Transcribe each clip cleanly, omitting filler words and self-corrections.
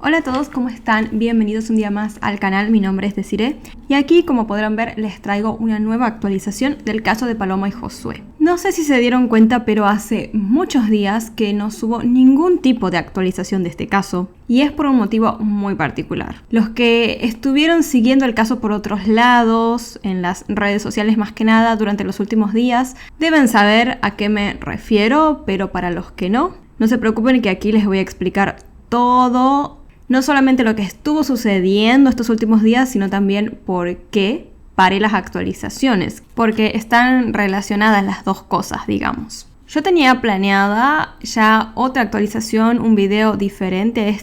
Hola a todos, ¿cómo están? Bienvenidos un día más al canal, mi nombre es Desiree y aquí, como podrán ver, les traigo una nueva actualización del caso de Paloma y Josué. No sé si se dieron cuenta, pero hace muchos días que no subo ningún tipo de actualización de este caso y es por un motivo muy particular. Los que estuvieron siguiendo el caso por otros lados, en las redes sociales más que nada durante los últimos días, deben saber a qué me refiero, pero para los que no se preocupen que aquí les voy a explicar todo. No solamente lo que estuvo sucediendo estos últimos días, sino también por qué paré las actualizaciones, porque están relacionadas las dos cosas, digamos. Yo tenía planeada ya otra actualización, un video diferente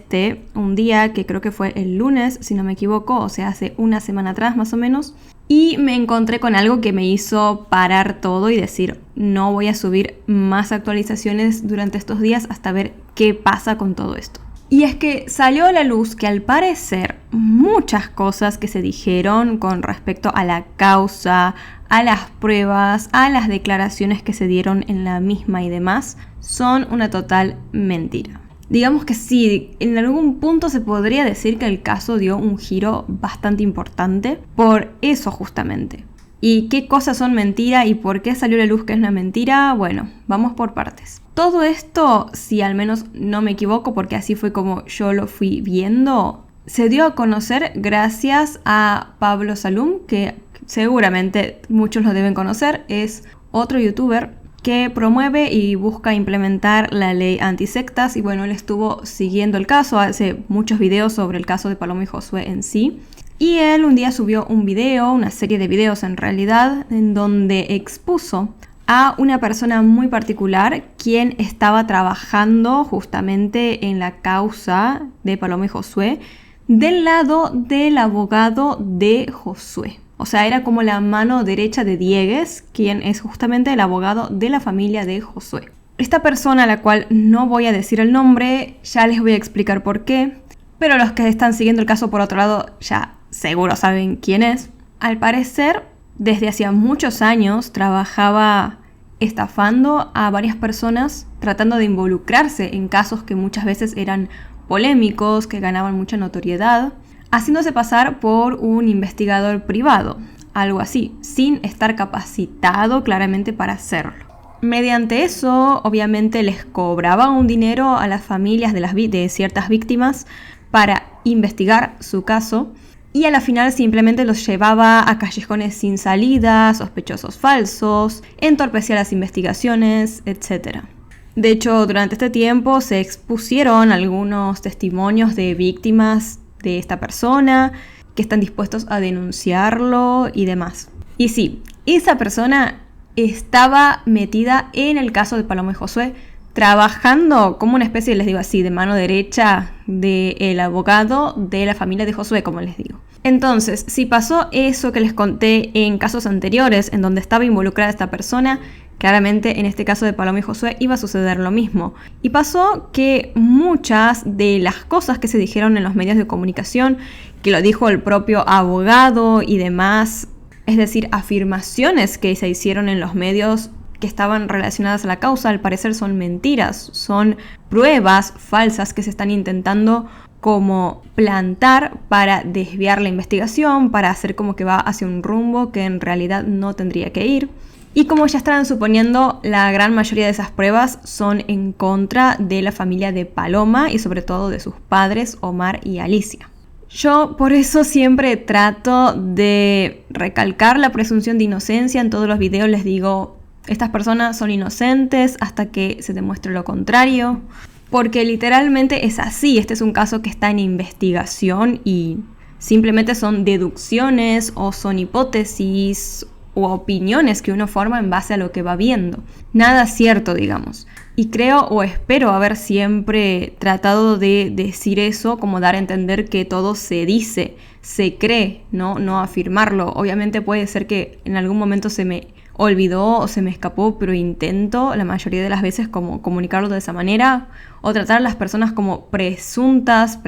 a un día que creo que fue el lunes, si no me equivoco, o sea, hace una semana atrás más o menos, y me encontré con algo que me hizo parar todo y decir, no voy a subir más actualizaciones durante estos días hasta ver qué pasa con todo esto. Y es que salió a la luz que al parecer muchas cosas que se dijeron con respecto a la causa, a las pruebas, a las declaraciones que se dieron en la misma y demás, son una total mentira. Digamos que sí, en algún punto se podría decir que el caso dio un giro bastante importante por eso justamente. ¿Y qué cosas son mentira y por qué salió a la luz que es una mentira? Bueno, vamos por partes. Todo esto, si al menos no me equivoco, porque así fue como yo lo fui viendo, se dio a conocer gracias a Pablo Salum, que seguramente muchos lo deben conocer, es otro youtuber que promueve y busca implementar la ley antisectas y bueno, él estuvo siguiendo el caso, hace muchos videos sobre el caso de Paloma y Josué en sí. Y él un día subió un video, una serie de videos en realidad, en donde expuso a una persona muy particular quien estaba trabajando justamente en la causa de Paloma y Josué del lado del abogado de Josué. O sea, era como la mano derecha de Diegues, quien es justamente el abogado de la familia de Josué. Esta persona, a la cual no voy a decir el nombre, ya les voy a explicar por qué, pero los que están siguiendo el caso por otro lado ya seguro saben quién es. Al parecer, desde hacía muchos años trabajaba estafando a varias personas, tratando de involucrarse en casos que muchas veces eran polémicos, que ganaban mucha notoriedad, haciéndose pasar por un investigador privado, algo así, sin estar capacitado claramente para hacerlo. Mediante eso, obviamente les cobraba un dinero a las familias de ciertas víctimas para investigar su caso y a la final simplemente los llevaba a callejones sin salida, sospechosos falsos, entorpecía las investigaciones, etc. De hecho, durante este tiempo se expusieron algunos testimonios de víctimas de esta persona que están dispuestos a denunciarlo y demás. Y sí, esa persona estaba metida en el caso de Paloma y Josué, trabajando como una especie, les digo así, de mano derecha del abogado de la familia de Josué, como les digo. Entonces, si pasó eso que les conté en casos anteriores, en donde estaba involucrada esta persona, claramente en este caso de Paloma y Josué iba a suceder lo mismo. Y pasó que muchas de las cosas que se dijeron en los medios de comunicación, que lo dijo el propio abogado y demás, es decir, afirmaciones que se hicieron en los medios que estaban relacionadas a la causa, al parecer son mentiras, son pruebas falsas que se están intentando como plantar para desviar la investigación, para hacer como que va hacia un rumbo que en realidad no tendría que ir. Y como ya estarán suponiendo, la gran mayoría de esas pruebas son en contra de la familia de Paloma y sobre todo de sus padres, Omar y Alicia. Yo por eso siempre trato de recalcar la presunción de inocencia. En todos los videos les digo, estas personas son inocentes hasta que se demuestre lo contrario, porque literalmente es así. Este es un caso que está en investigación y simplemente son deducciones o son hipótesis o opiniones que uno forma en base a lo que va viendo. Nada cierto, digamos. Y creo o espero haber siempre tratado de decir eso, como dar a entender que todo se dice, se cree, no afirmarlo. Obviamente puede ser que en algún momento se me olvidó o se me escapó, pero intento la mayoría de las veces como comunicarlo de esa manera o tratar a las personas como presuntos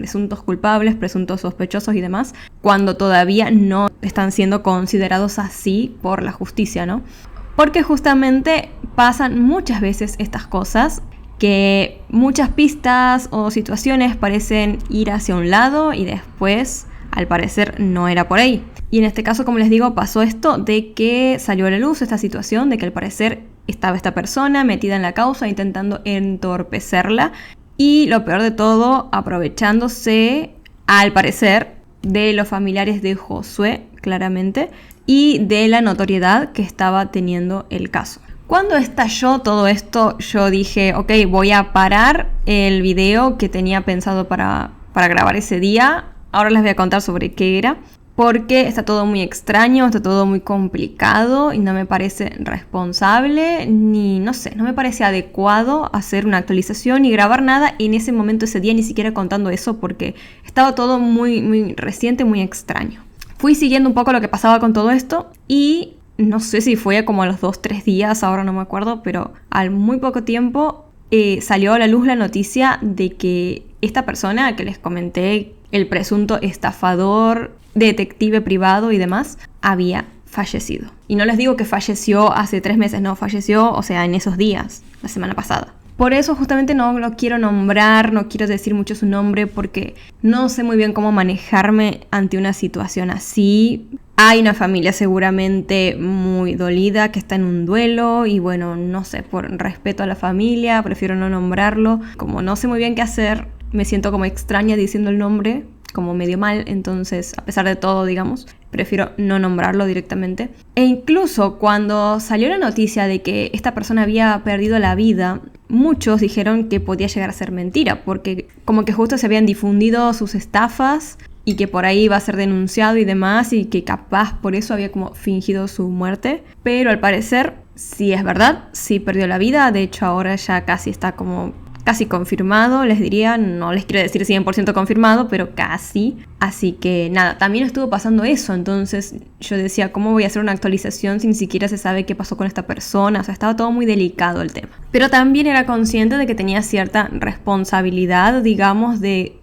culpables, presuntos sospechosos y demás, cuando todavía no están siendo considerados así por la justicia, ¿no? Porque justamente pasan muchas veces estas cosas que muchas pistas o situaciones parecen ir hacia un lado y después, al parecer, no era por ahí. Y en este caso, como les digo, pasó esto de que salió a la luz esta situación de que al parecer estaba esta persona metida en la causa intentando entorpecerla y lo peor de todo, aprovechándose, al parecer, de los familiares de Josué, claramente, y de la notoriedad que estaba teniendo el caso. Cuando estalló todo esto, yo dije, ok, voy a parar el video que tenía pensado para grabar ese día. Ahora les voy a contar sobre qué era, porque está todo muy extraño, está todo muy complicado y no me parece responsable, ni no sé, no me parece adecuado hacer una actualización y grabar nada en ese momento, ese día, ni siquiera contando eso, porque estaba todo muy reciente, muy extraño. Fui siguiendo un poco lo que pasaba con todo esto y no sé si fue como a los 2-3 días, ahora no me acuerdo, pero al muy poco tiempo salió a la luz la noticia de que esta persona que les comenté, el presunto estafador, detective privado y demás, había fallecido. Y no les digo que falleció hace 3 meses, no, falleció, o sea, en esos días, la semana pasada. Por eso justamente no lo quiero nombrar, no quiero decir mucho su nombre porque no sé muy bien cómo manejarme ante una situación así. Hay una familia seguramente muy dolida que está en un duelo y bueno, no sé, por respeto a la familia, prefiero no nombrarlo. Como no sé muy bien qué hacer, me siento como extraña diciendo el nombre, como medio mal, entonces a pesar de todo, digamos, prefiero no nombrarlo directamente. E incluso cuando salió la noticia de que esta persona había perdido la vida, muchos dijeron que podía llegar a ser mentira, porque como que justo se habían difundido sus estafas y que por ahí iba a ser denunciado y demás, y que capaz por eso había como fingido su muerte. Pero al parecer, sí es verdad, sí perdió la vida, de hecho ahora ya casi está como casi confirmado, les diría, no les quiero decir 100% confirmado, pero casi. Así que nada, también estuvo pasando eso, entonces yo decía, ¿cómo voy a hacer una actualización si ni siquiera se sabe qué pasó con esta persona? O sea, estaba todo muy delicado el tema. Pero también era consciente de que tenía cierta responsabilidad, digamos, de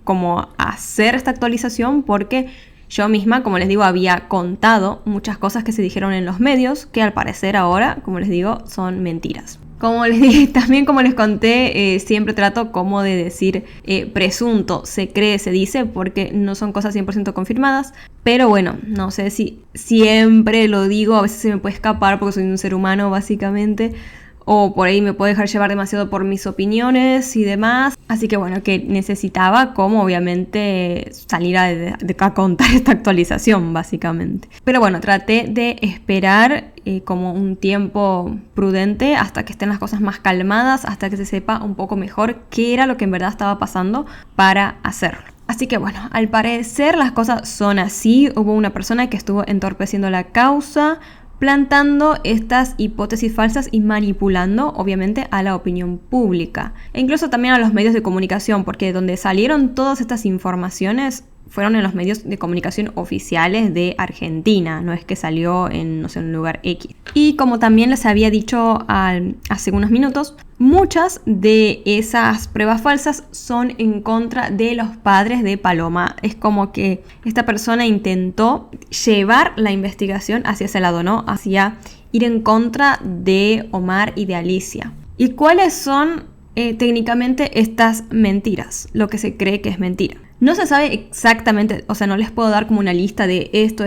cómo hacer esta actualización, porque yo misma, como les digo, había contado muchas cosas que se dijeron en los medios, que al parecer ahora, como les digo, son mentiras. Como les dije, también como les conté, siempre trato como de decir presunto, se cree, se dice, porque no son cosas 100% confirmadas. Pero bueno, no sé si siempre lo digo, a veces se me puede escapar porque soy un ser humano básicamente. O por ahí me puedo dejar llevar demasiado por mis opiniones y demás. Así que bueno, que necesitaba como obviamente salir a contar esta actualización básicamente. Pero bueno, traté de esperar como un tiempo prudente hasta que estén las cosas más calmadas, hasta que se sepa un poco mejor qué era lo que en verdad estaba pasando para hacerlo. Así que bueno, al parecer las cosas son así. Hubo una persona que estuvo entorpeciendo la causa, plantando estas hipótesis falsas y manipulando, obviamente, a la opinión pública. E incluso también a los medios de comunicación, porque donde salieron todas estas informaciones fueron en los medios de comunicación oficiales de Argentina, no es que salió en, no sé, un lugar X. Y como también les había dicho hace unos minutos, muchas de esas pruebas falsas son en contra de los padres de Paloma. Es como que esta persona intentó llevar la investigación hacia ese lado, ¿no? Hacia ir en contra de Omar y de Alicia. ¿Y cuáles son técnicamente estas mentiras? Lo que se cree que es mentira. No se sabe exactamente, o sea, no les puedo dar como una lista de esto,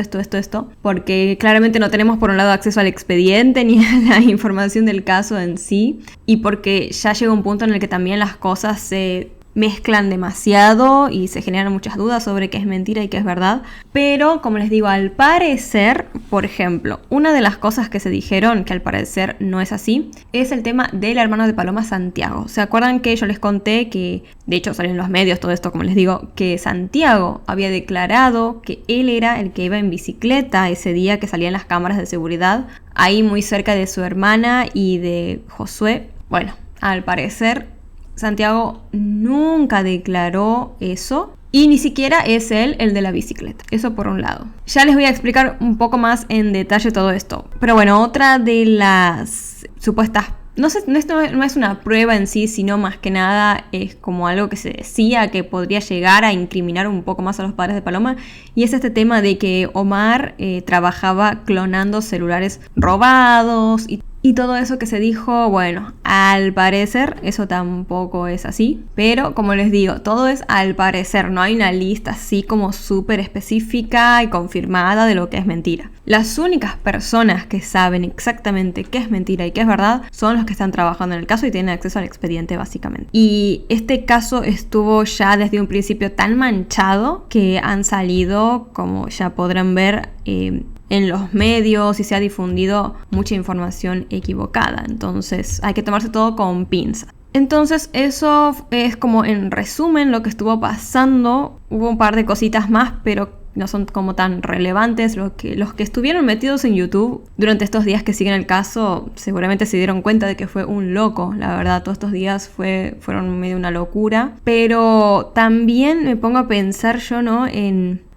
porque claramente no tenemos por un lado acceso al expediente ni a la información del caso en sí, y porque ya llega un punto en el que también las cosas se mezclan demasiado y se generan muchas dudas sobre qué es mentira y qué es verdad. Pero como les digo, al parecer, por ejemplo, una de las cosas que se dijeron que al parecer no es así es el tema del hermano de Paloma, Santiago. ¿Se acuerdan que yo les conté que, de hecho salió en los medios todo esto, como les digo, que Santiago había declarado que él era el que iba en bicicleta ese día que salían las cámaras de seguridad, ahí muy cerca de su hermana y de Josué? Bueno, al parecer Santiago nunca declaró eso y ni siquiera es él el de la bicicleta. Eso por un lado. Ya les voy a explicar un poco más en detalle todo esto. Pero bueno, otra de las supuestas, no es una prueba en sí, sino más que nada es como algo que se decía que podría llegar a incriminar un poco más a los padres de Paloma, y es este tema de que Omar trabajaba clonando celulares robados Y todo eso que se dijo, bueno, al parecer eso tampoco es así. Pero como les digo, todo es al parecer, no hay una lista así como súper específica y confirmada de lo que es mentira. Las únicas personas que saben exactamente qué es mentira y qué es verdad son los que están trabajando en el caso y tienen acceso al expediente básicamente. Y este caso estuvo ya desde un principio tan manchado que han salido, como ya podrán ver, en los medios y se ha difundido mucha información equivocada. Entonces hay que tomarse todo con pinzas. Entonces eso es como en resumen lo que estuvo pasando. Hubo un par de cositas más, pero no son como tan relevantes. Los que estuvieron metidos en YouTube durante estos días que siguen el caso seguramente se dieron cuenta de que fue un loco. La verdad, todos estos días fueron medio una locura. Pero también me pongo a pensar yo, ¿no?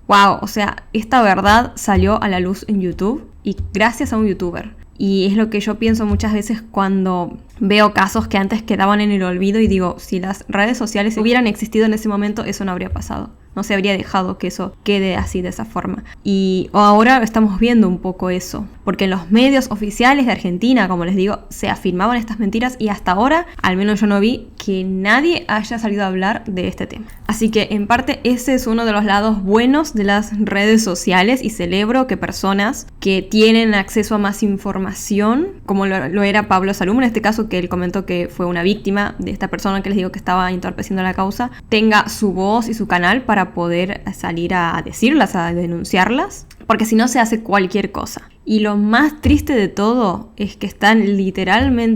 Wow, o sea, esta verdad salió a la luz en YouTube y gracias a un youtuber. Y es lo que yo pienso muchas veces cuando veo casos que antes quedaban en el olvido y digo, si las redes sociales hubieran existido en ese momento, eso no habría pasado. No se habría dejado que eso quede así de esa forma. Y ahora estamos viendo un poco eso. Porque en los medios oficiales de Argentina, como les digo, se afirmaban estas mentiras y hasta ahora, al menos yo no vi que nadie haya salido a hablar de este tema. Así que en parte ese es uno de los lados buenos de las redes sociales y celebro que personas que tienen acceso a más información, como lo era Pablo Salum, en este caso que él comentó que fue una víctima de esta persona que les digo que estaba entorpeciendo la causa, tenga su voz y su canal para poder salir a decirlas, a denunciarlas, porque si no se hace cualquier cosa. Y lo más triste de todo es que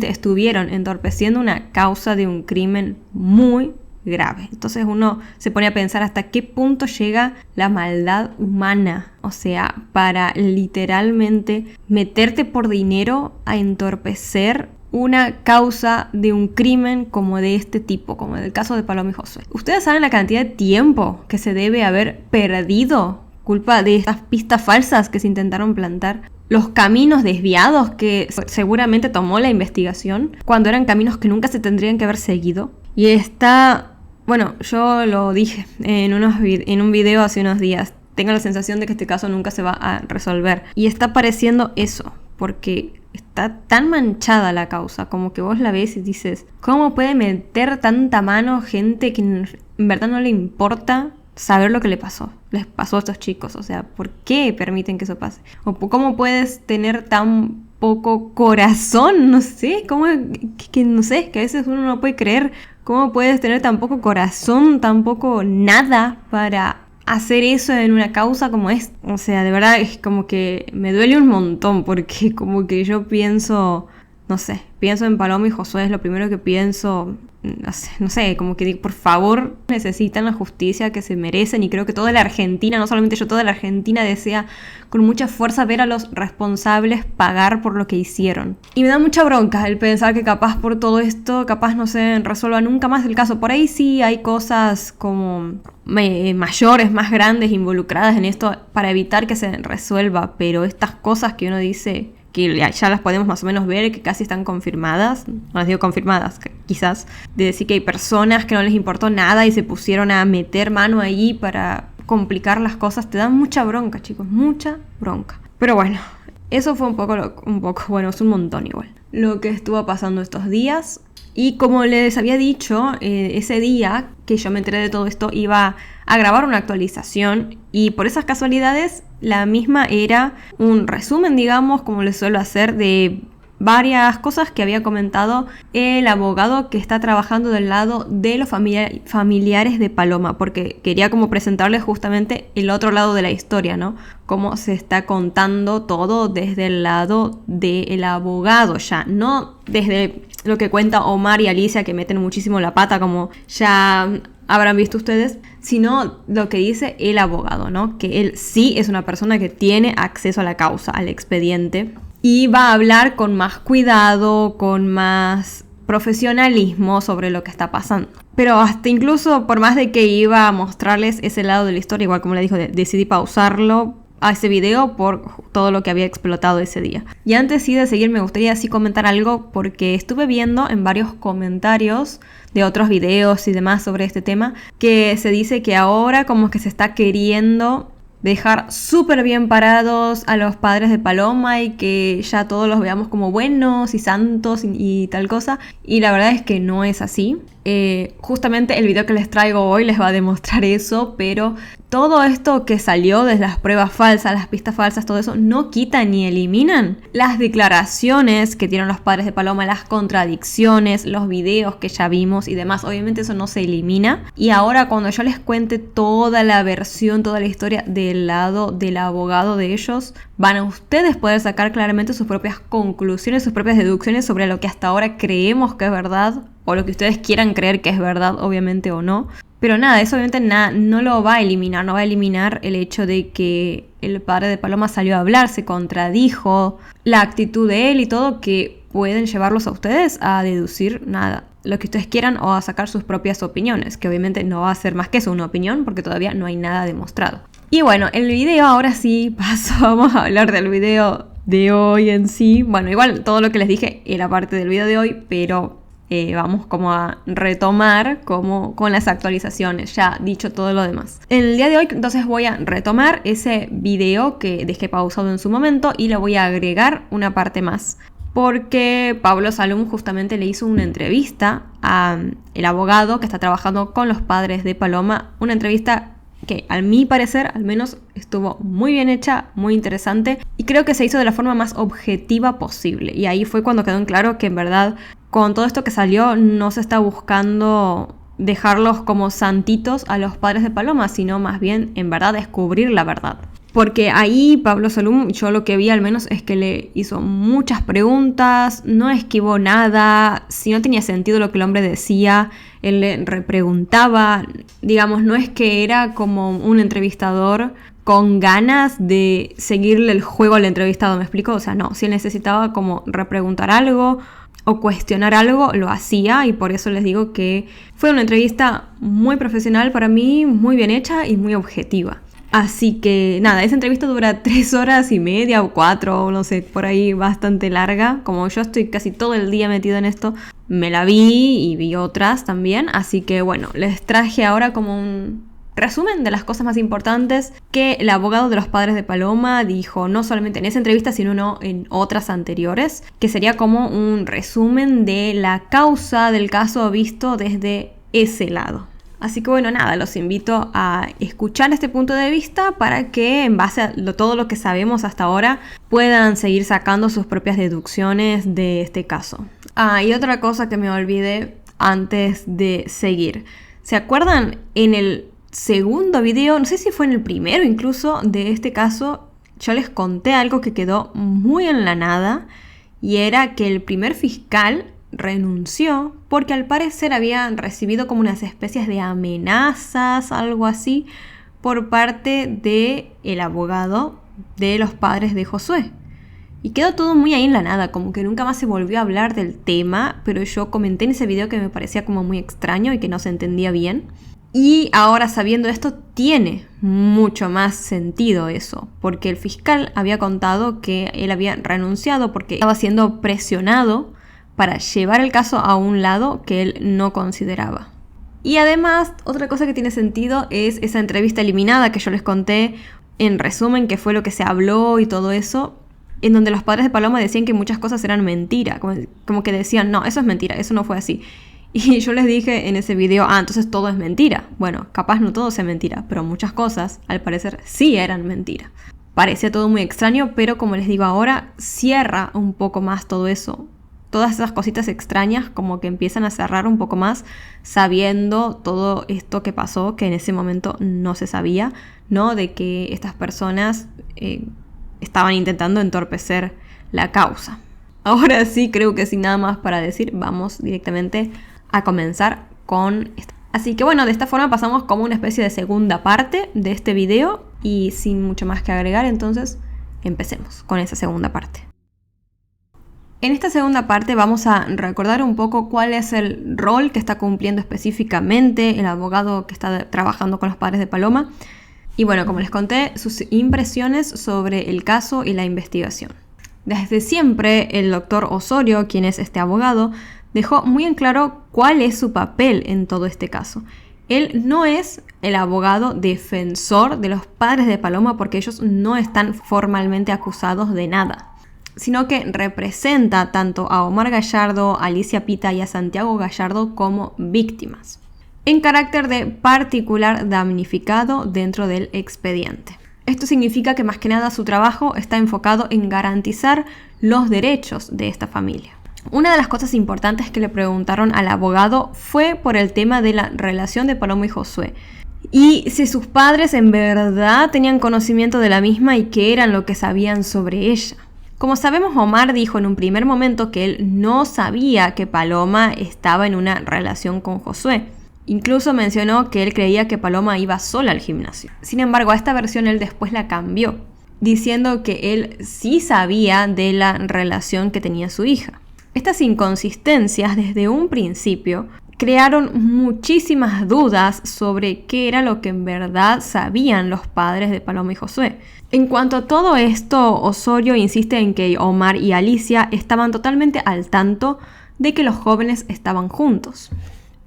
estuvieron entorpeciendo una causa de un crimen muy grave. Entonces uno se pone a pensar hasta qué punto llega la maldad humana, o sea, para literalmente meterte por dinero a entorpecer una causa de un crimen como de este tipo, como en el caso de Paloma y Josué. ¿Ustedes saben la cantidad de tiempo que se debe haber perdido culpa de estas pistas falsas que se intentaron plantar? Los caminos desviados que seguramente tomó la investigación, cuando eran caminos que nunca se tendrían que haber seguido. Y bueno, yo lo dije en un video hace unos días, tengo la sensación de que este caso nunca se va a resolver. Y está pareciendo eso, porque está tan manchada la causa, como que vos la ves y dices, ¿cómo puede meter tanta mano gente que en verdad no le importa saber lo que les pasó a estos chicos? O sea, ¿por qué permiten que eso pase? ¿O cómo puedes tener tan poco corazón? No sé, no sé, que a veces uno no puede creer. ¿Cómo puedes tener tan poco corazón, tan poco nada para hacer eso en una causa como esta? O sea, de verdad es como que me duele un montón, porque como que yo pienso, no sé, pienso en Paloma y Josué, es lo primero que pienso. No sé, como que por favor necesitan la justicia que se merecen, y creo que toda la Argentina, no solamente yo, toda la Argentina desea con mucha fuerza ver a los responsables pagar por lo que hicieron. Y me da mucha bronca el pensar que capaz por todo esto, capaz no se resuelva nunca más el caso. Por ahí sí hay cosas como mayores, más grandes involucradas en esto para evitar que se resuelva, pero estas cosas que uno dice que ya las podemos más o menos ver, que casi están confirmadas, no las digo confirmadas, quizás, de decir que hay personas que no les importó nada y se pusieron a meter mano ahí para complicar las cosas, te dan mucha bronca, chicos, mucha bronca. Pero bueno, eso fue un poco, bueno, es un montón igual, lo que estuvo pasando estos días. Y como les había dicho, ese día que yo me enteré de todo esto iba a grabar una actualización, y por esas casualidades la misma era un resumen, digamos, como les suelo hacer, de varias cosas que había comentado el abogado que está trabajando del lado de los familiares de Paloma, porque quería como presentarles justamente el otro lado de la historia, ¿no? Cómo se está contando todo desde el lado del abogado ya, no desde lo que cuenta Omar y Alicia, que meten muchísimo la pata, como ya habrán visto ustedes, sino lo que dice el abogado, ¿no? Que él sí es una persona que tiene acceso a la causa, al expediente, y va a hablar con más cuidado, con más profesionalismo sobre lo que está pasando. Pero hasta incluso, por más de que iba a mostrarles ese lado de la historia, igual como le dijo, decidí pausarlo a ese video por todo lo que había explotado ese día. Y antes sí de seguir, me gustaría sí comentar algo, porque estuve viendo en varios comentarios de otros videos y demás sobre este tema, que se dice que ahora como que se está queriendo dejar súper bien parados a los padres de Paloma y que ya todos los veamos como buenos y santos y tal cosa. Y la verdad es que no es así. Justamente el video que les traigo hoy les va a demostrar eso, pero todo esto que salió desde las pruebas falsas, las pistas falsas, todo eso, no quitan ni eliminan las declaraciones que tienen los padres de Paloma, las contradicciones, los videos que ya vimos y demás. Obviamente eso no se elimina. Y ahora cuando yo les cuente toda la versión, toda la historia del lado del abogado de ellos, van a ustedes poder sacar claramente sus propias conclusiones, sus propias deducciones sobre lo que hasta ahora creemos que es verdad, o lo que ustedes quieran creer que es verdad, obviamente, o no. Pero nada, eso obviamente no lo va a eliminar, no va a eliminar el hecho de que el padre de Paloma salió a hablar, se contradijo, la actitud de él y todo, que pueden llevarlos a ustedes a deducir nada, lo que ustedes quieran, o a sacar sus propias opiniones, que obviamente no va a ser más que eso, una opinión, porque todavía no hay nada demostrado. Y bueno, el video, ahora sí, vamos a hablar del video de hoy en sí. Bueno, igual todo lo que les dije era parte del video de hoy, pero vamos como a retomar como con las actualizaciones, ya dicho todo lo demás. En el día de hoy entonces voy a retomar ese video que dejé pausado en su momento y le voy a agregar una parte más. Porque Pablo Salum justamente le hizo una entrevista al abogado que está trabajando con los padres de Paloma. Una entrevista que a mi parecer al menos estuvo muy bien hecha, muy interesante, y creo que se hizo de la forma más objetiva posible. Y ahí fue cuando quedó en claro que en verdad con todo esto que salió no se está buscando dejarlos como santitos a los padres de Paloma, sino más bien en verdad descubrir la verdad. Porque ahí Pablo Salum, yo lo que vi al menos es que le hizo muchas preguntas, no esquivó nada, si no tenía sentido lo que el hombre decía, él le repreguntaba. Digamos, no es que era como un entrevistador con ganas de seguirle el juego al entrevistado, ¿me explico? O sea, no, si él necesitaba como repreguntar algo o cuestionar algo, lo hacía, y por eso les digo que fue una entrevista muy profesional para mí, muy bien hecha y muy objetiva. Así que nada, esa entrevista dura 3 horas y media o 4, no sé, por ahí bastante larga. Como yo estoy casi todo el día metido en esto, me la vi y vi otras también. Así que bueno, les traje ahora como un resumen de las cosas más importantes que el abogado de los padres de Paloma dijo, no solamente en esa entrevista, sino en otras anteriores, que sería como un resumen de la causa del caso visto desde ese lado. Así que bueno, nada, los invito a escuchar este punto de vista para que en base a todo lo que sabemos hasta ahora puedan seguir sacando sus propias deducciones de este caso. Y otra cosa que me olvidé antes de seguir. ¿Se acuerdan en el segundo video, no sé si fue en el primero incluso, de este caso, yo les conté algo que quedó muy en la nada, y era que el primer fiscal renunció porque al parecer había recibido como unas especies de amenazas, algo así, por parte del abogado de los padres de Josué. Y quedó todo muy ahí en la nada, como que nunca más se volvió a hablar del tema, pero yo comenté en ese video que me parecía como muy extraño y que no se entendía bien. Y ahora sabiendo esto tiene mucho más sentido eso, porque el fiscal había contado que él había renunciado porque estaba siendo presionado para llevar el caso a un lado que él no consideraba. Y además, otra cosa que tiene sentido es esa entrevista eliminada que yo les conté en resumen, que fue lo que se habló y todo eso, en donde los padres de Paloma decían que muchas cosas eran mentira, como que decían, no, eso es mentira, eso no fue así. Y yo les dije en ese video, entonces todo es mentira. Bueno, capaz no todo sea mentira, pero muchas cosas, al parecer, sí eran mentira. Parecía todo muy extraño, pero como les digo ahora, cierra un poco más todo eso. Todas esas cositas extrañas como que empiezan a cerrar un poco más, sabiendo todo esto que pasó, que en ese momento no se sabía, ¿no? De que estas personas estaban intentando entorpecer la causa. Ahora sí, creo que sin nada más para decir, vamos directamente a comenzar con esto. Así que bueno, de esta forma pasamos como una especie de segunda parte de este video, y sin mucho más que agregar, entonces empecemos con esa segunda parte. En esta segunda parte vamos a recordar un poco cuál es el rol que está cumpliendo específicamente el abogado que está trabajando con los padres de Paloma. Y bueno, como les conté, sus impresiones sobre el caso y la investigación. Desde siempre, el doctor Osorio, quien es este abogado, dejó muy en claro cuál es su papel en todo este caso. él no es el abogado defensor de los padres de Paloma porque ellos no están formalmente acusados de nada, sino que representa tanto a Omar Gallardo, a Alicia Pita y a Santiago Gallardo como víctimas, en carácter de particular damnificado dentro del expediente. Esto significa que más que nada su trabajo está enfocado en garantizar los derechos de esta familia. Una de las cosas importantes que le preguntaron al abogado fue por el tema de la relación de Paloma y Josué, y si sus padres en verdad tenían conocimiento de la misma y qué eran lo que sabían sobre ella. Como sabemos, Omar dijo en un primer momento que él no sabía que Paloma estaba en una relación con Josué. Incluso mencionó que él creía que Paloma iba sola al gimnasio. Sin embargo, a esta versión él después la cambió, diciendo que él sí sabía de la relación que tenía su hija. Estas inconsistencias desde un principio crearon muchísimas dudas sobre qué era lo que en verdad sabían los padres de Paloma y Josué. En cuanto a todo esto, Osorio insiste en que Omar y Alicia estaban totalmente al tanto de que los jóvenes estaban juntos.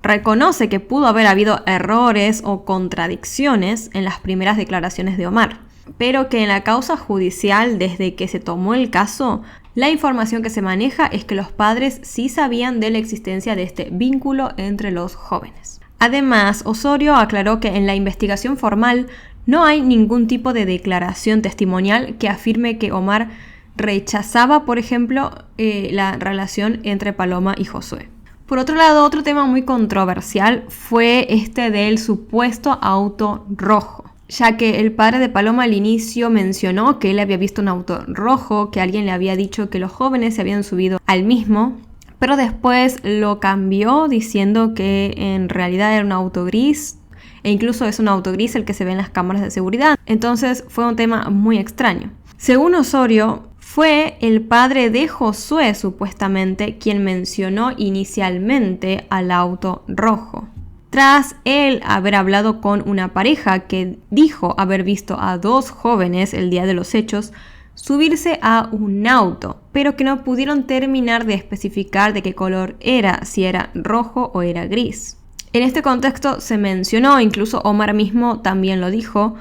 Reconoce que pudo haber habido errores o contradicciones en las primeras declaraciones de Omar, pero que en la causa judicial, desde que se tomó el caso, la información que se maneja es que los padres sí sabían de la existencia de este vínculo entre los jóvenes. Además, Osorio aclaró que en la investigación formal no hay ningún tipo de declaración testimonial que afirme que Omar rechazaba, por ejemplo, la relación entre Paloma y Josué. Por otro lado, otro tema muy controversial fue este del supuesto auto rojo, ya que el padre de Paloma al inicio mencionó que él había visto un auto rojo, que alguien le había dicho que los jóvenes se habían subido al mismo, pero después lo cambió diciendo que en realidad era un auto gris, e incluso es un auto gris el que se ve en las cámaras de seguridad. Entonces fue un tema muy extraño. Según Osorio, fue el padre de Josué supuestamente quien mencionó inicialmente al auto rojo, tras él haber hablado con una pareja que dijo haber visto a dos jóvenes el día de los hechos subirse a un auto, pero que no pudieron terminar de especificar de qué color era, si era rojo o era gris. En este contexto se mencionó, incluso Omar mismo también lo dijo,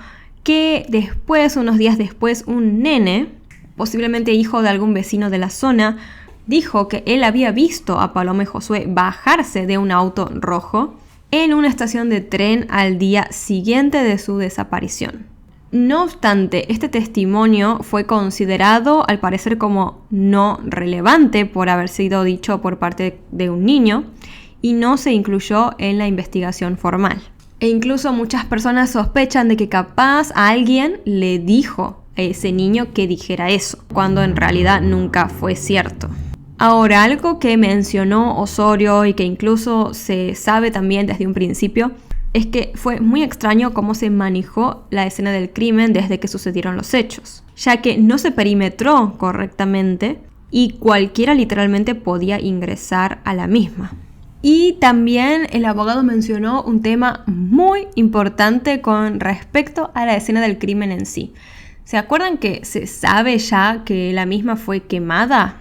que después, unos días después, un nene, posiblemente hijo de algún vecino de la zona, dijo que él había visto a Paloma y Josué bajarse de un auto rojo en una estación de tren al día siguiente de su desaparición. No obstante, este testimonio fue considerado al parecer como no relevante por haber sido dicho por parte de un niño y no se incluyó en la investigación formal. E incluso muchas personas sospechan de que capaz alguien le dijo a ese niño que dijera eso, cuando en realidad nunca fue cierto. Ahora, algo que mencionó Osorio y que incluso se sabe también desde un principio es que fue muy extraño cómo se manejó la escena del crimen desde que sucedieron los hechos, ya que no se perimetró correctamente y cualquiera literalmente podía ingresar a la misma. Y también el abogado mencionó un tema muy importante con respecto a la escena del crimen en sí. ¿Se acuerdan que se sabe ya que la misma fue quemada?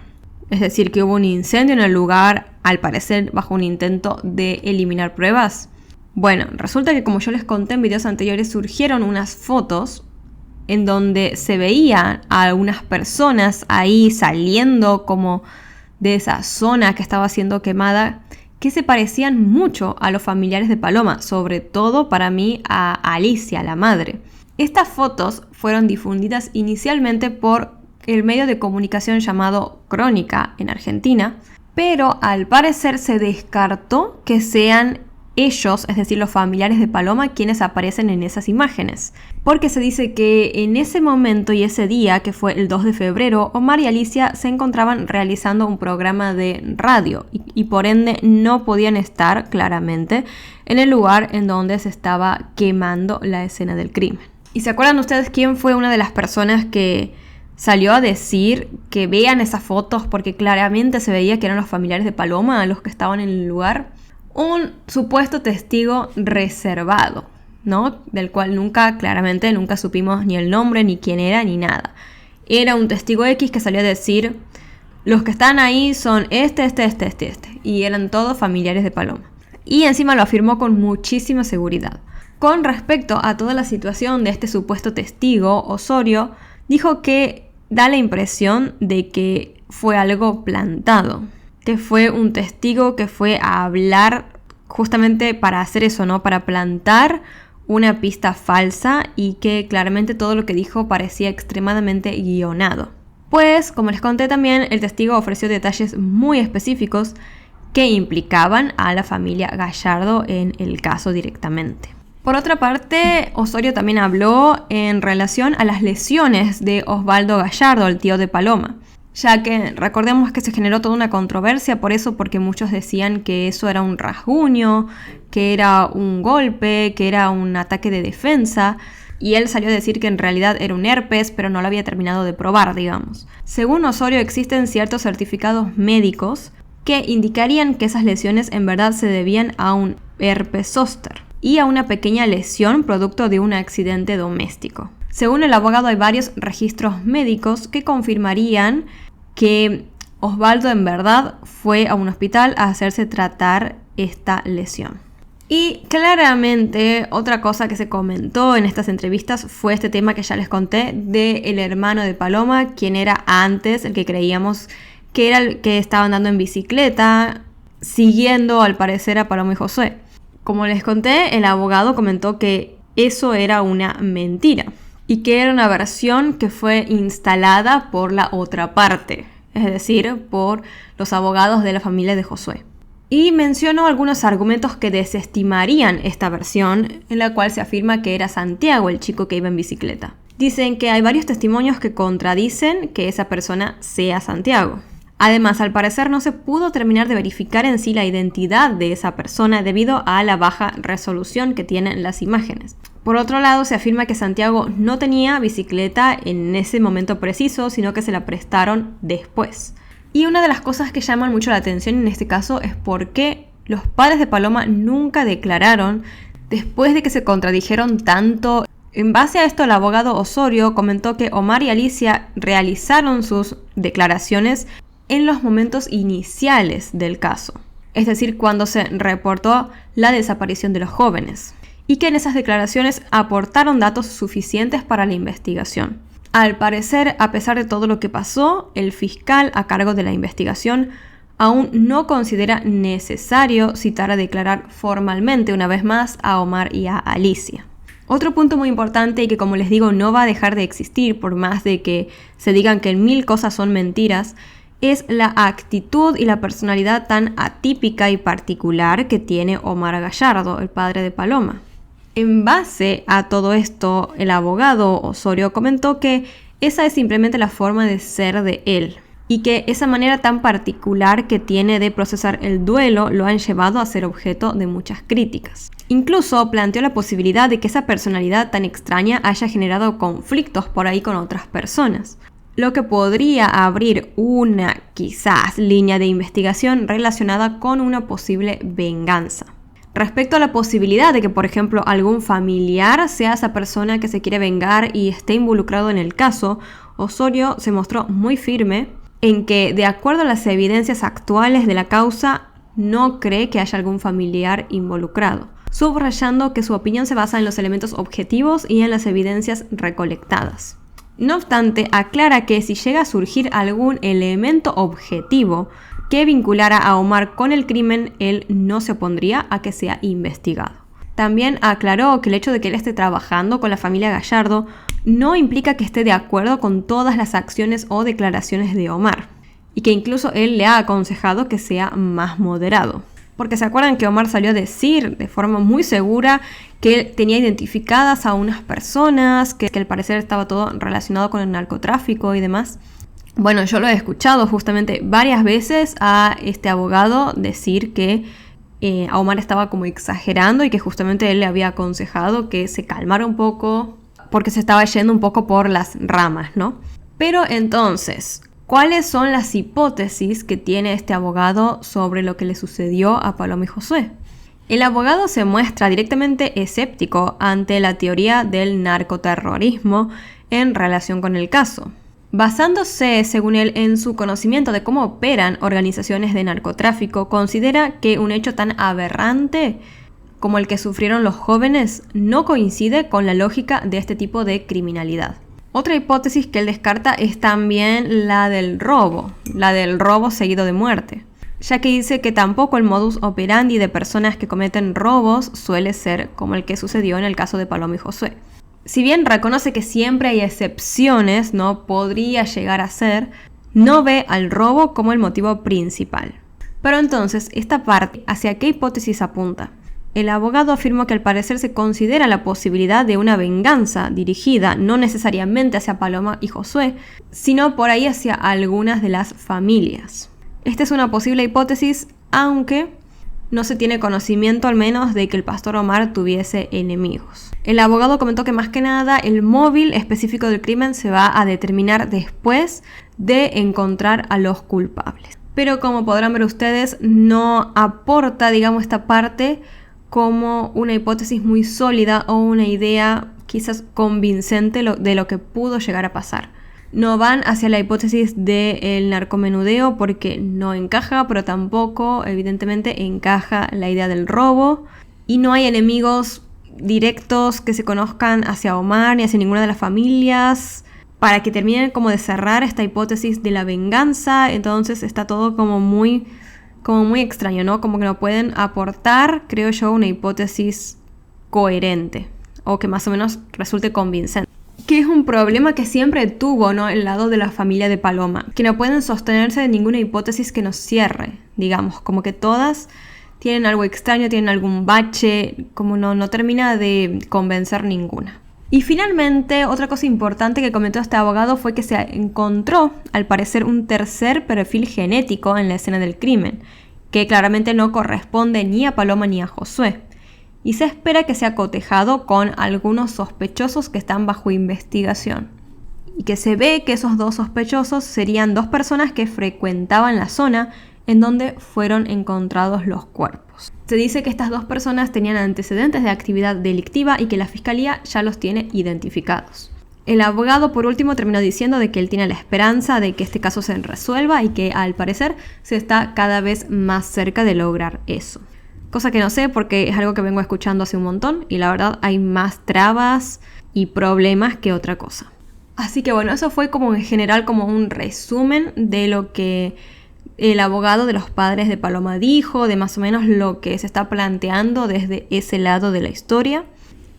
Es decir, que hubo un incendio en el lugar, al parecer bajo un intento de eliminar pruebas. Bueno, resulta que como yo les conté en videos anteriores, surgieron unas fotos en donde se veían a algunas personas ahí saliendo como de esa zona que estaba siendo quemada, que se parecían mucho a los familiares de Paloma, sobre todo para mí a Alicia, la madre. Estas fotos fueron difundidas inicialmente por el medio de comunicación llamado Crónica en Argentina, pero al parecer se descartó que sean ellos, es decir, los familiares de Paloma, quienes aparecen en esas imágenes, porque se dice que en ese momento y ese día, que fue el 2 de febrero, Omar y Alicia se encontraban realizando un programa de radio y por ende no podían estar claramente en el lugar en donde se estaba quemando la escena del crimen. ¿Y se acuerdan ustedes quién fue una de las personas que salió a decir que vean esas fotos porque claramente se veía que eran los familiares de Paloma los que estaban en el lugar? Un supuesto testigo reservado, ¿no? Del cual nunca supimos ni el nombre, ni quién era, ni nada. Era un testigo X que salió a decir, los que están ahí son este, y eran todos familiares de Paloma. y encima lo afirmó con muchísima seguridad. Con respecto a toda la situación de este supuesto testigo, Osorio dijo que da la impresión de que fue algo plantado, que fue un testigo que fue a hablar justamente para hacer eso, ¿no? Para plantar una pista falsa y que claramente todo lo que dijo parecía extremadamente guionado. Pues, como les conté también, el testigo ofreció detalles muy específicos que implicaban a la familia Gallardo en el caso directamente. Por otra parte, Osorio también habló en relación a las lesiones de Osvaldo Gallardo, el tío de Paloma, ya que recordemos que se generó toda una controversia por eso, porque muchos decían que eso era un rasguño, que era un golpe, que era un ataque de defensa, y él salió a decir que en realidad era un herpes, pero no lo había terminado de probar, digamos. Según Osorio, existen ciertos certificados médicos que indicarían que esas lesiones en verdad se debían a un herpes zóster y a una pequeña lesión producto de un accidente doméstico. Según el abogado, hay varios registros médicos que confirmarían que Osvaldo en verdad fue a un hospital a hacerse tratar esta lesión. Y claramente otra cosa que se comentó en estas entrevistas fue este tema que ya les conté del hermano de Paloma, quien era antes el que creíamos que era el que estaba andando en bicicleta, siguiendo al parecer a Paloma y Josué. Como les conté, el abogado comentó que eso era una mentira y que era una versión que fue instalada por la otra parte, es decir, por los abogados de la familia de Josué. Y mencionó algunos argumentos que desestimarían esta versión, en la cual se afirma que era Santiago el chico que iba en bicicleta. Dicen que hay varios testimonios que contradicen que esa persona sea Santiago. Además, al parecer no se pudo terminar de verificar en sí la identidad de esa persona debido a la baja resolución que tienen las imágenes. Por otro lado, se afirma que Santiago no tenía bicicleta en ese momento preciso, sino que se la prestaron después. Y una de las cosas que llaman mucho la atención en este caso es por qué los padres de Paloma nunca declararon después de que se contradijeron tanto. En base a esto, el abogado Osorio comentó que Omar y Alicia realizaron sus declaraciones en los momentos iniciales del caso, es decir, cuando se reportó la desaparición de los jóvenes, y que en esas declaraciones aportaron datos suficientes para la investigación. Al parecer, a pesar de todo lo que pasó, el fiscal a cargo de la investigación aún no considera necesario citar a declarar formalmente una vez más a Omar y a Alicia. Otro punto muy importante y que, como les digo, no va a dejar de existir por más de que se digan que 1000 cosas son mentiras, es la actitud y la personalidad tan atípica y particular que tiene Omar Gallardo, el padre de Paloma. En base a todo esto, el abogado Osorio comentó que esa es simplemente la forma de ser de él y que esa manera tan particular que tiene de procesar el duelo lo han llevado a ser objeto de muchas críticas. Incluso planteó la posibilidad de que esa personalidad tan extraña haya generado conflictos por ahí con otras personas, lo que podría abrir una, quizás, línea de investigación relacionada con una posible venganza. Respecto a la posibilidad de que, por ejemplo, algún familiar sea esa persona que se quiere vengar y esté involucrado en el caso, Osorio se mostró muy firme en que, de acuerdo a las evidencias actuales de la causa, no cree que haya algún familiar involucrado, subrayando que su opinión se basa en los elementos objetivos y en las evidencias recolectadas. No obstante, aclara que si llega a surgir algún elemento objetivo que vinculara a Omar con el crimen, él no se opondría a que sea investigado. También aclaró que el hecho de que él esté trabajando con la familia Gallardo no implica que esté de acuerdo con todas las acciones o declaraciones de Omar, y que incluso él le ha aconsejado que sea más moderado. Porque se acuerdan que Omar salió a decir de forma muy segura que él tenía identificadas a unas personas, que al parecer estaba todo relacionado con el narcotráfico y demás. Bueno, yo lo he escuchado justamente varias veces a este abogado decir que a Omar estaba como exagerando y que justamente él le había aconsejado que se calmara un poco porque se estaba yendo un poco por las ramas, ¿no? Pero entonces, ¿cuáles son las hipótesis que tiene este abogado sobre lo que le sucedió a Paloma y Josué? El abogado se muestra directamente escéptico ante la teoría del narcoterrorismo en relación con el caso. Basándose, según él, en su conocimiento de cómo operan organizaciones de narcotráfico, considera que un hecho tan aberrante como el que sufrieron los jóvenes no coincide con la lógica de este tipo de criminalidad. Otra hipótesis que él descarta es también la del robo seguido de muerte, ya que dice que tampoco el modus operandi de personas que cometen robos suele ser como el que sucedió en el caso de Paloma y Josué. Si bien reconoce que siempre hay excepciones, no podría llegar a ser, no ve al robo como el motivo principal. Pero entonces, esta parte, ¿hacia qué hipótesis apunta? El abogado afirmó que al parecer se considera la posibilidad de una venganza dirigida no necesariamente hacia Paloma y Josué, sino por ahí hacia algunas de las familias. Esta es una posible hipótesis, aunque no se tiene conocimiento al menos de que el pastor Omar tuviese enemigos. El abogado comentó que más que nada el móvil específico del crimen se va a determinar después de encontrar a los culpables. Pero como podrán ver ustedes, no aporta, digamos, esta parte como una hipótesis muy sólida o una idea quizás convincente de lo que pudo llegar a pasar. No van hacia la hipótesis del narcomenudeo porque no encaja, pero tampoco evidentemente encaja la idea del robo, y no hay enemigos directos que se conozcan hacia Omar ni hacia ninguna de las familias para que terminen como de cerrar esta hipótesis de la venganza. Entonces está todo como muy extraño, ¿no? Como que no pueden aportar, creo yo, una hipótesis coherente o que más o menos resulte convincente. Que es un problema que siempre tuvo, ¿no?, el lado de la familia de Paloma, que no pueden sostenerse de ninguna hipótesis que nos cierre, digamos, como que todas tienen algo extraño, tienen algún bache, como no termina de convencer ninguna. Y finalmente, otra cosa importante que comentó este abogado fue que se encontró, al parecer, un tercer perfil genético en la escena del crimen, que claramente no corresponde ni a Paloma ni a Josué. Y se espera que sea cotejado con algunos sospechosos que están bajo investigación. Y que se ve que esos dos sospechosos serían dos personas que frecuentaban la zona en donde fueron encontrados los cuerpos. Se dice que estas dos personas tenían antecedentes de actividad delictiva y que la fiscalía ya los tiene identificados. El abogado, por último, terminó diciendo de que él tiene la esperanza de que este caso se resuelva y que, al parecer, se está cada vez más cerca de lograr eso. Cosa que no sé porque es algo que vengo escuchando hace un montón y la verdad hay más trabas y problemas que otra cosa. Así que bueno, eso fue como en general como un resumen de lo que el abogado de los padres de Paloma dijo, de más o menos lo que se está planteando desde ese lado de la historia.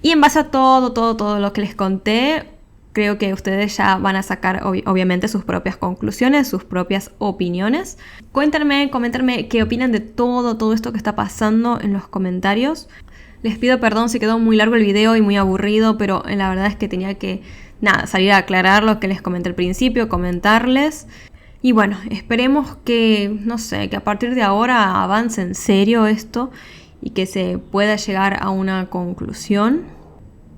Y en base a todo lo que les conté, creo que ustedes ya van a sacar obviamente sus propias conclusiones, sus propias opiniones. Coméntenme qué opinan de todo esto que está pasando en los comentarios. Les pido perdón si quedó muy largo el video y muy aburrido, pero la verdad es que tenía que salir a aclarar lo que les comenté al principio, comentarles. Y bueno, esperemos que, que a partir de ahora avance en serio esto y que se pueda llegar a una conclusión.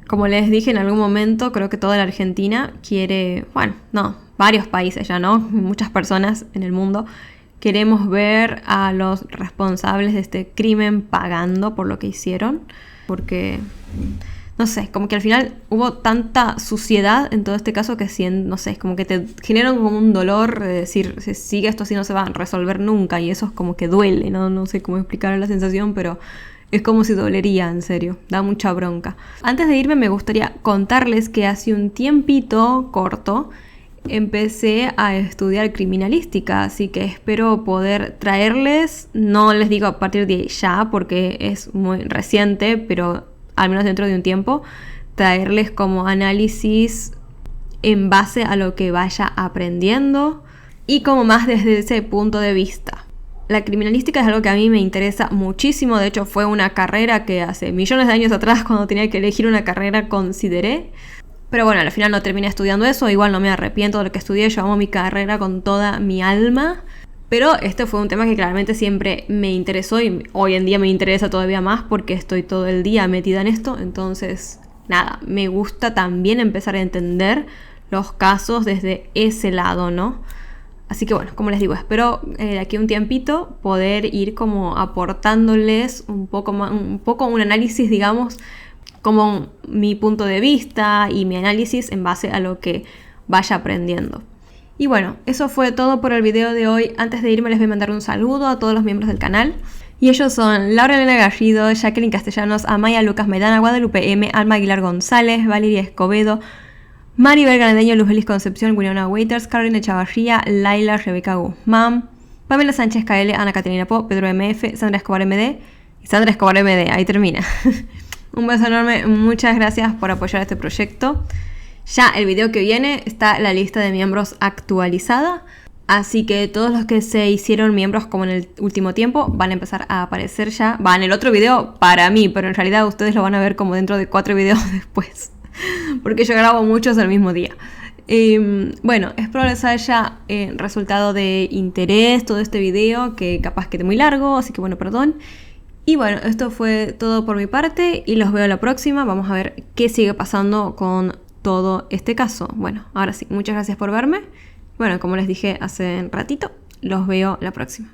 Como les dije en algún momento, creo que toda la Argentina quiere, varios países ya, ¿no? Muchas personas en el mundo queremos ver a los responsables de este crimen pagando por lo que hicieron, porque, como que al final hubo tanta suciedad en todo este caso que es como que te generan como un dolor de decir, si sigue esto así no se va a resolver nunca, y eso es como que duele, no sé cómo explicar la sensación, pero es como si dolería, en serio, da mucha bronca. Antes de irme me gustaría contarles que hace un tiempito corto empecé a estudiar criminalística, así que espero poder traerles, no les digo a partir de ya porque es muy reciente, pero al menos dentro de un tiempo, traerles como análisis en base a lo que vaya aprendiendo y como más desde ese punto de vista. La criminalística es algo que a mí me interesa muchísimo, de hecho fue una carrera que hace millones de años atrás, cuando tenía que elegir una carrera, consideré. Pero bueno, al final no terminé estudiando eso, igual no me arrepiento de lo que estudié, yo amo mi carrera con toda mi alma. Pero este fue un tema que claramente siempre me interesó y hoy en día me interesa todavía más porque estoy todo el día metida en esto. Entonces, me gusta también empezar a entender los casos desde ese lado, ¿no? Así que bueno, como les digo, espero de aquí a un tiempito poder ir como aportándoles un poco un análisis, digamos, como mi punto de vista y mi análisis en base a lo que vaya aprendiendo. Y bueno, eso fue todo por el video de hoy. Antes de irme les voy a mandar un saludo a todos los miembros del canal. Y ellos son Laura Elena Garrido, Jacqueline Castellanos, Amaya Lucas Medana, Guadalupe M, Alma Aguilar González, Valeria Escobedo, Maribel Grandeño, Luz Feliz Concepción, Winona Waiters, Carolina Chavarría, Laila, Rebeca Guzmán, Pamela Sánchez KL, Ana Caterina Po, Pedro MF, Sandra Escobar MD y Sandra Escobar MD. Ahí termina. Un beso enorme, muchas gracias por apoyar este proyecto. Ya el video que viene está la lista de miembros actualizada, así que todos los que se hicieron miembros como en el último tiempo van a empezar a aparecer ya. Va en el otro video para mí, pero en realidad ustedes lo van a ver como dentro de 4 videos después, porque yo grabo muchos el mismo día. Bueno, espero les haya resultado de interés todo este video, que capaz quede muy largo, así que bueno, perdón. Y bueno, esto fue todo por mi parte y los veo la próxima. Vamos a ver qué sigue pasando con todo este caso. Bueno, ahora sí, muchas gracias por verme. Bueno, como les dije hace un ratito, los veo la próxima.